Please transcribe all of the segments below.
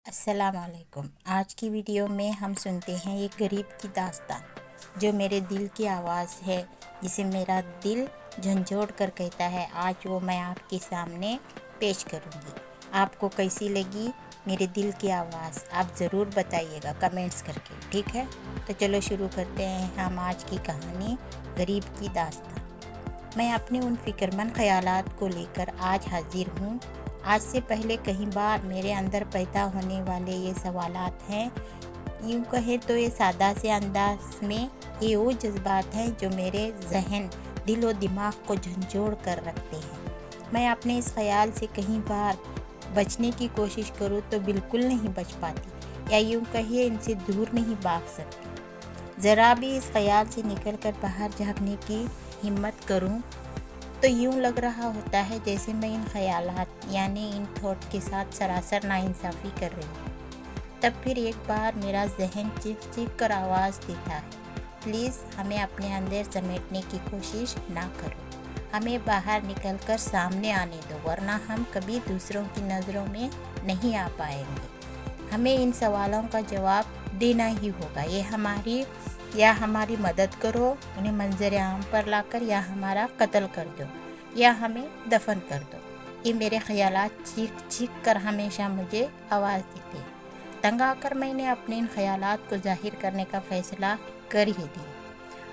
अस्सलाम वालेकुम। आज की वीडियो में हम सुनते हैं एक गरीब की दास्तान, जो मेरे दिल की आवाज़ है, जिसे मेरा दिल झंझोड़ कर कहता है। आज वो मैं आपके सामने पेश करूँगी। आपको कैसी लगी मेरे दिल की आवाज़, आप ज़रूर बताइएगा कमेंट्स करके, ठीक है। तो चलो शुरू करते हैं हम आज की कहानी, गरीब की दास्तान। मैं अपने उन फ़िक्रमंद ख़यालात को लेकर आज हाजिर हूँ। आज से पहले कई बार मेरे अंदर पैदा होने वाले ये सवालात हैं। यूँ कहें तो ये सादा से अंदाज में ये वो जज्बात हैं जो मेरे जहन, दिल और दिमाग को झंझोड़ कर रखते हैं। मैं अपने इस ख्याल से कई बार बचने की कोशिश करूँ तो बिल्कुल नहीं बच पाती, या यूँ कहिए इनसे दूर नहीं भाग सकती। ज़रा भी इस ख्याल से निकल कर बाहर झाँकने की हिम्मत करूँ तो यूँ लग रहा होता है जैसे मैं इन ख्यालात यानी इन थॉट के साथ सरासर नाइंसाफ़ी कर रही हूँ। तब फिर एक बार मेरा जहन चीख चीख कर आवाज़ देता है, प्लीज़ हमें अपने अंदर समेटने की कोशिश ना करो, हमें बाहर निकलकर सामने आने दो, वरना हम कभी दूसरों की नज़रों में नहीं आ पाएंगे। हमें इन सवालों का जवाब देना ही होगा। ये हमारी मदद करो, उन्हें मंजर आम पर लाकर, या हमारा कत्ल कर दो, या हमें दफन कर दो। ये मेरे ख्यालात चीख चीख कर हमेशा मुझे आवाज़ देते हैं। तंग आकर मैंने अपने इन ख्यालात को जाहिर करने का फ़ैसला कर ही दिया।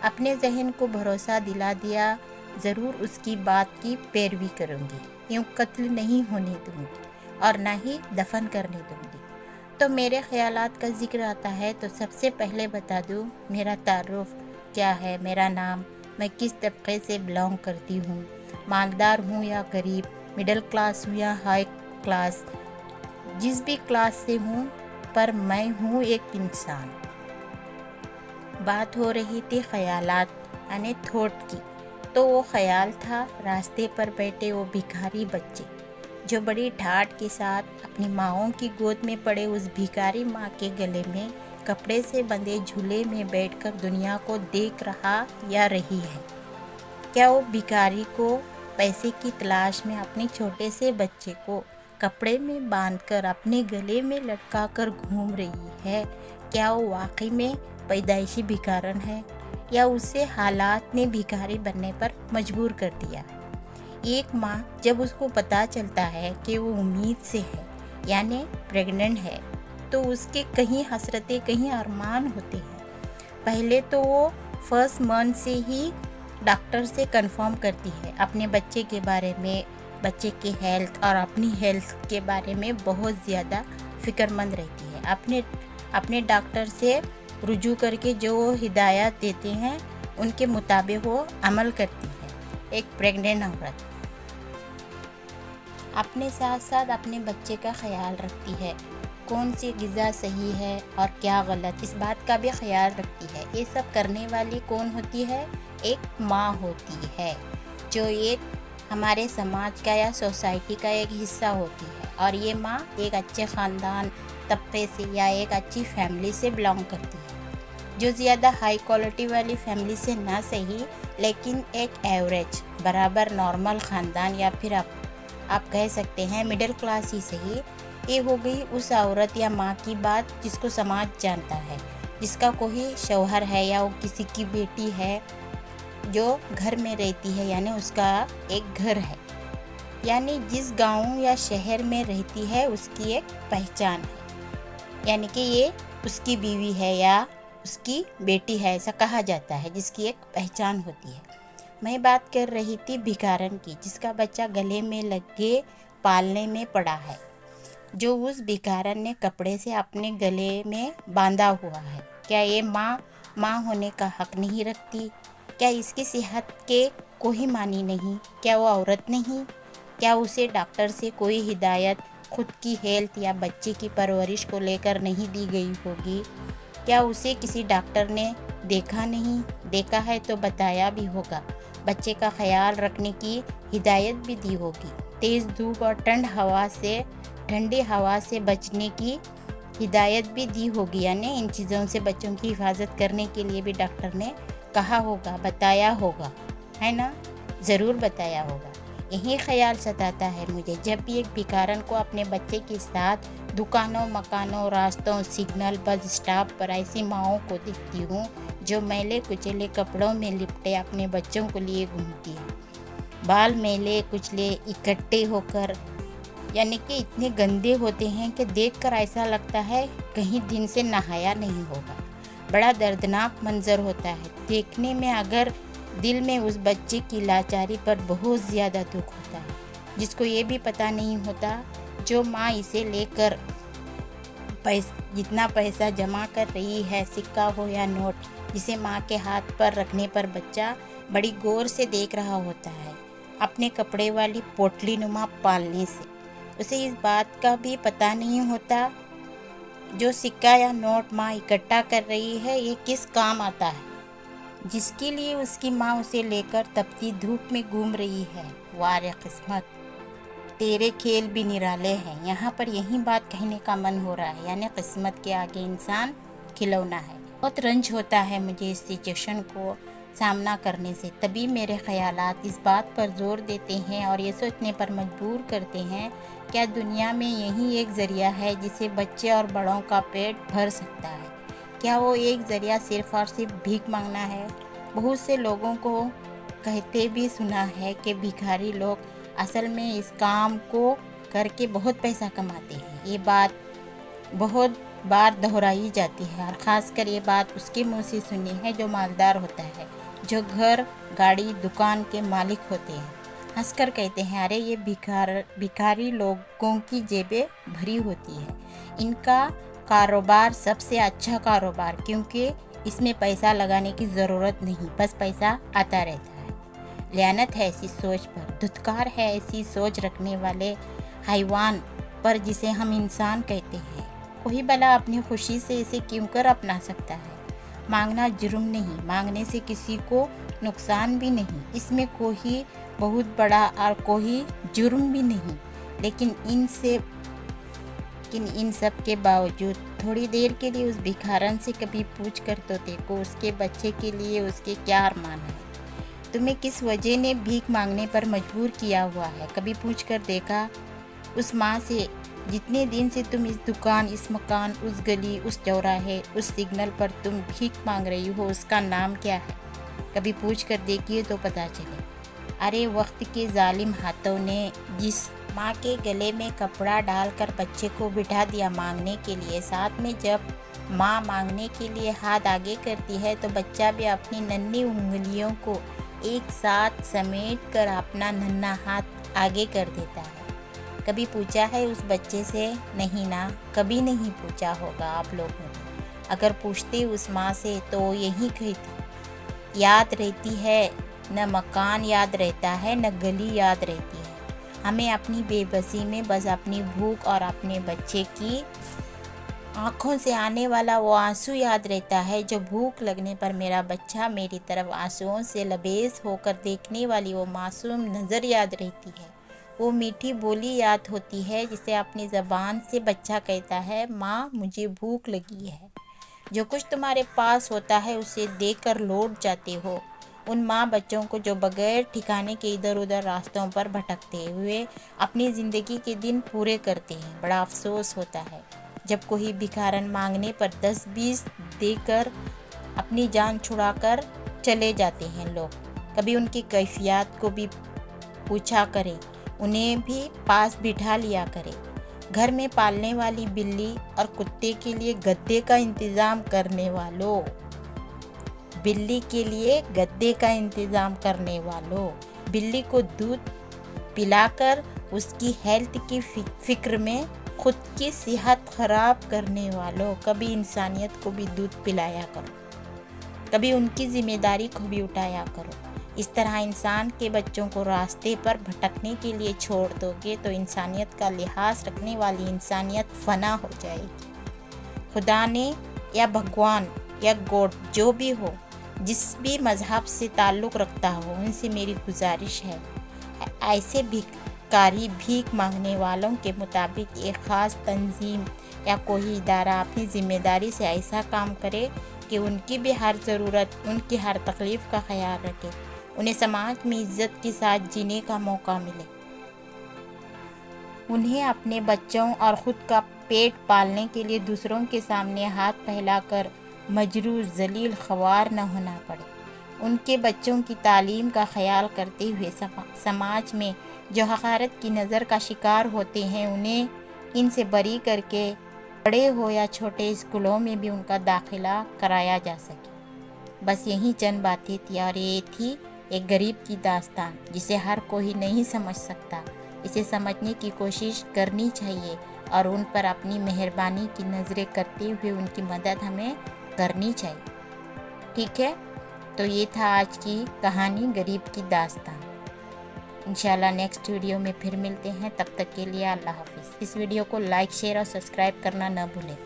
अपने जहन को भरोसा दिला दिया, ज़रूर उसकी बात की पैरवी करूँगी, यूँ कत्ल नहीं होने दूँगी और ना ही दफन करने दूँगी। तो मेरे ख़यालात का ज़िक्र आता है तो सबसे पहले बता दूँ मेरा तारुफ क्या है, मेरा नाम, मैं किस तबके से बिलोंग करती हूँ, मालदार हूँ या गरीब, मिडिल क्लास हूँ या हाई क्लास, जिस भी क्लास से हूँ, पर मैं हूँ एक इंसान। बात हो रही थी ख़यालात यानी थॉट की, तो वो ख़याल था रास्ते पर बैठे वो भिखारी बच्चे, जो बड़ी ठाठ के साथ अपनी माँओं की गोद में पड़े उस भिखारी माँ के गले में कपड़े से बंधे झूले में बैठकर दुनिया को देख रहा या रही है। क्या वो भिखारी को पैसे की तलाश में अपने छोटे से बच्चे को कपड़े में बांधकर अपने गले में लटका कर घूम रही है? क्या वो वाकई में पैदाइशी भिखारन है, या उसे हालात ने भिखारी बनने पर मजबूर कर दिया? एक माँ जब उसको पता चलता है कि वो उम्मीद से है यानी प्रेग्नेंट है, तो उसके कहीं हसरतें कहीं अरमान होते हैं। पहले तो वो फर्स्ट मंथ से ही डॉक्टर से कंफर्म करती है अपने बच्चे के बारे में, बच्चे के हेल्थ और अपनी हेल्थ के बारे में बहुत ज़्यादा फ़िक्रमंद रहती है। अपने डॉक्टर से रुजू करके जो वो हिदायत देते हैं उनके मुताबिक वो अमल करती है। एक प्रेग्नेंट औरत अपने साथ साथ अपने बच्चे का ख्याल रखती है, कौन सी ग़िज़ा सही है और क्या गलत, इस बात का भी ख्याल रखती है। ये सब करने वाली कौन होती है? एक माँ होती है, जो एक हमारे समाज का या सोसाइटी का एक हिस्सा होती है। और ये माँ एक अच्छे ख़ानदान तबके से या एक अच्छी फैमिली से बिलोंग करती है, जो ज़्यादा हाई क्वालिटी वाली फैमिली से ना सही, लेकिन एक एवरेज बराबर नॉर्मल ख़ानदान, या फिर आप कह सकते हैं मिडिल क्लास ही सही। ये हो गई उस औरत या माँ की बात जिसको समाज जानता है, जिसका कोई शौहर है या वो किसी की बेटी है जो घर में रहती है, यानी उसका एक घर है, यानी जिस गांव या शहर में रहती है उसकी एक पहचान है, यानी कि ये उसकी बीवी है या उसकी बेटी है, ऐसा कहा जाता है, जिसकी एक पहचान होती है। मैं बात कर रही थी भिखारन की, जिसका बच्चा गले में लगे पालने में पड़ा है, जो उस भिखारन ने कपड़े से अपने गले में बांधा हुआ है। क्या ये माँ होने का हक नहीं रखती? क्या इसकी सेहत के कोई मानी नहीं? क्या वो औरत नहीं? क्या उसे डॉक्टर से कोई हिदायत खुद की हेल्थ या बच्चे की परवरिश को लेकर नहीं दी गई होगी? क्या उसे किसी डॉक्टर ने देखा नहीं? देखा है तो बताया भी होगा, बच्चे का ख्याल रखने की हिदायत भी दी होगी, तेज़ धूप और ठंडी हवा से बचने की हिदायत भी दी होगी, यानी इन चीज़ों से बच्चों की हिफाजत करने के लिए भी डॉक्टर ने कहा होगा, बताया होगा, है ना? ज़रूर बताया होगा। यही ख्याल सताता है मुझे जब भी एक भिखारन को अपने बच्चे के साथ दुकानों, मकानों, रास्तों, सिग्नल, बस स्टॉप पर ऐसी माँओं को देखती हूँ जो मैले कुचले कपड़ों में लिपटे अपने बच्चों को लिए घूमती है। बाल मैले कुचले इकट्ठे होकर, यानी कि इतने गंदे होते हैं कि देखकर ऐसा लगता है कहीं दिन से नहाया नहीं होगा। बड़ा दर्दनाक मंजर होता है देखने में, अगर दिल में उस बच्चे की लाचारी पर बहुत ज़्यादा दुख होता है, जिसको ये भी पता नहीं होता जो माँ इसे लेकर जितना पैसा जमा कर रही है, सिक्का हो या नोट, जिसे माँ के हाथ पर रखने पर बच्चा बड़ी गौर से देख रहा होता है अपने कपड़े वाली पोटली नुमा पालने से। उसे इस बात का भी पता नहीं होता जो सिक्का या नोट माँ इकट्ठा कर रही है ये किस काम आता है, जिसके लिए उसकी माँ उसे लेकर तपती धूप में घूम रही है। वारे किस्मत, तेरे खेल भी निराले हैं। यहाँ पर यही बात कहने का मन हो रहा है, यानी किस्मत के आगे इंसान खिलौना है। बहुत रंज होता है मुझे इस सिचुएशन को सामना करने से। तभी मेरे ख्यालात इस बात पर जोर देते हैं और ये सोचने पर मजबूर करते हैं, क्या दुनिया में यही एक ज़रिया है जिसे बच्चे और बड़ों का पेट भर सकता है? क्या वो एक ज़रिया सिर्फ़ और सिर्फ भीख मांगना है? बहुत से लोगों को कहते भी सुना है कि भिखारी लोग असल में इस काम को करके बहुत पैसा कमाते हैं। ये बात बहुत बार दोहराई जाती है और ख़ासकर ये बात उसके मुंह से सुनी है जो मालदार होता है, जो घर, गाड़ी, दुकान के मालिक होते हैं। हंसकर कहते हैं, अरे ये भिखारी लोगों की जेबें भरी होती है, इनका कारोबार सबसे अच्छा कारोबार, क्योंकि इसमें पैसा लगाने की ज़रूरत नहीं, बस पैसा आता रहता है। लानत है ऐसी सोच पर, धुतकार है ऐसी सोच रखने वाले हैवान पर जिसे हम इंसान कहते हैं। कोई भला अपनी खुशी से इसे क्यों कर अपना सकता है? मांगना जुर्म नहीं, मांगने से किसी को नुकसान भी नहीं, इसमें कोई बहुत बड़ा और कोई जुर्म भी नहीं। लेकिन इन सब के बावजूद थोड़ी देर के लिए उस भिखारन से कभी पूछ कर तो देखो उसके बच्चे के लिए उसके क्या अरमान है। तुम्हें किस वजह ने भीख मांगने पर मजबूर किया हुआ है? कभी पूछ कर देखा उस माँ से जितने दिन से तुम इस दुकान, इस मकान, उस गली, उस चौराहे, उस सिग्नल पर तुम भीख मांग रही हो, उसका नाम क्या है? कभी पूछ कर देखिए तो पता चले। अरे वक्त के जालिम हाथों ने जिस माँ के गले में कपड़ा डालकर बच्चे को बिठा दिया मांगने के लिए, साथ में जब माँ मांगने के लिए हाथ आगे करती है तो बच्चा भी अपनी नन्ही उंगलियों को एक साथ समेट कर अपना नन्हा हाथ आगे कर देता है। कभी पूछा है उस बच्चे से? नहीं ना, कभी नहीं पूछा होगा आप लोगों ने। अगर पूछते उस माँ से तो यही कहती, याद रहती है न मकान याद रहता है, न गली याद रहती है। हमें अपनी बेबसी में बस अपनी भूख और अपने बच्चे की आँखों से आने वाला वो आंसू याद रहता है जो भूख लगने पर मेरा बच्चा मेरी तरफ आंसुओं से लबेज होकर देखने वाली वो मासूम नज़र याद रहती है। वो मीठी बोली याद होती है जिसे अपनी ज़बान से बच्चा कहता है, माँ मुझे भूख लगी है। जो कुछ तुम्हारे पास होता है उसे देकर लौट जाते हो। उन माँ बच्चों को जो बगैर ठिकाने के इधर उधर रास्तों पर भटकते हुए अपनी ज़िंदगी के दिन पूरे करते हैं। बड़ा अफसोस होता है जब कोई भिखारन मांगने पर 10-20 देकर अपनी जान छुड़ाकर चले जाते हैं लोग। कभी उनकी कैफियत को भी पूछा करें, उन्हें भी पास बिठा लिया करें। घर में पालने वाली बिल्ली और कुत्ते के लिए गद्दे का इंतज़ाम करने वालों, बिल्ली के लिए गद्दे का इंतज़ाम करने वालों, बिल्ली को दूध पिलाकर उसकी हेल्थ की फिक्र में खुद की सेहत खराब करने वालों, कभी इंसानियत को भी दूध पिलाया करो, कभी उनकी जिम्मेदारी को भी उठाया करो। इस तरह इंसान के बच्चों को रास्ते पर भटकने के लिए छोड़ दोगे तो इंसानियत का लिहाज रखने वाली इंसानियत फना हो जाएगी। खुदा ने या भगवान या गॉड जो भी हो, जिस भी मज़हब से ताल्लुक़ रखता हो, उनसे मेरी गुजारिश है ऐसे भीख मांगने वालों के मुताबिक एक ख़ास तंजीम या कोई इदारा अपनी ज़िम्मेदारी से ऐसा काम करे कि उनकी भी हर ज़रूरत, उनकी हर तकलीफ़ का ख्याल रखे, उन्हें समाज में इज़्ज़त के साथ जीने का मौका मिले। उन्हें अपने बच्चों और ख़ुद का पेट पालने के लिए दूसरों के सामने हाथ फैलाकर मजरूर ज़लील ख्वार न होना पड़े। उनके बच्चों की तालीम का ख्याल करते हुए समाज में जो हक़ारत की नज़र का शिकार होते हैं उन्हें इनसे बरी करके बड़े हो या छोटे स्कूलों में भी उनका दाखिला कराया जा सके। बस यही चंद बातें थी और ये थी एक गरीब की दास्तान जिसे हर कोई नहीं समझ सकता। इसे समझने की कोशिश करनी चाहिए और उन पर अपनी मेहरबानी की नज़रें करते हुए उनकी मदद हमें करनी चाहिए। ठीक है, तो ये था आज की कहानी गरीब की दास्तान। इंशाल्लाह नेक्स्ट वीडियो में फिर मिलते हैं, तब तक के लिए अल्लाह हाफिज़। इस वीडियो को लाइक शेयर और सब्सक्राइब करना न भूलें।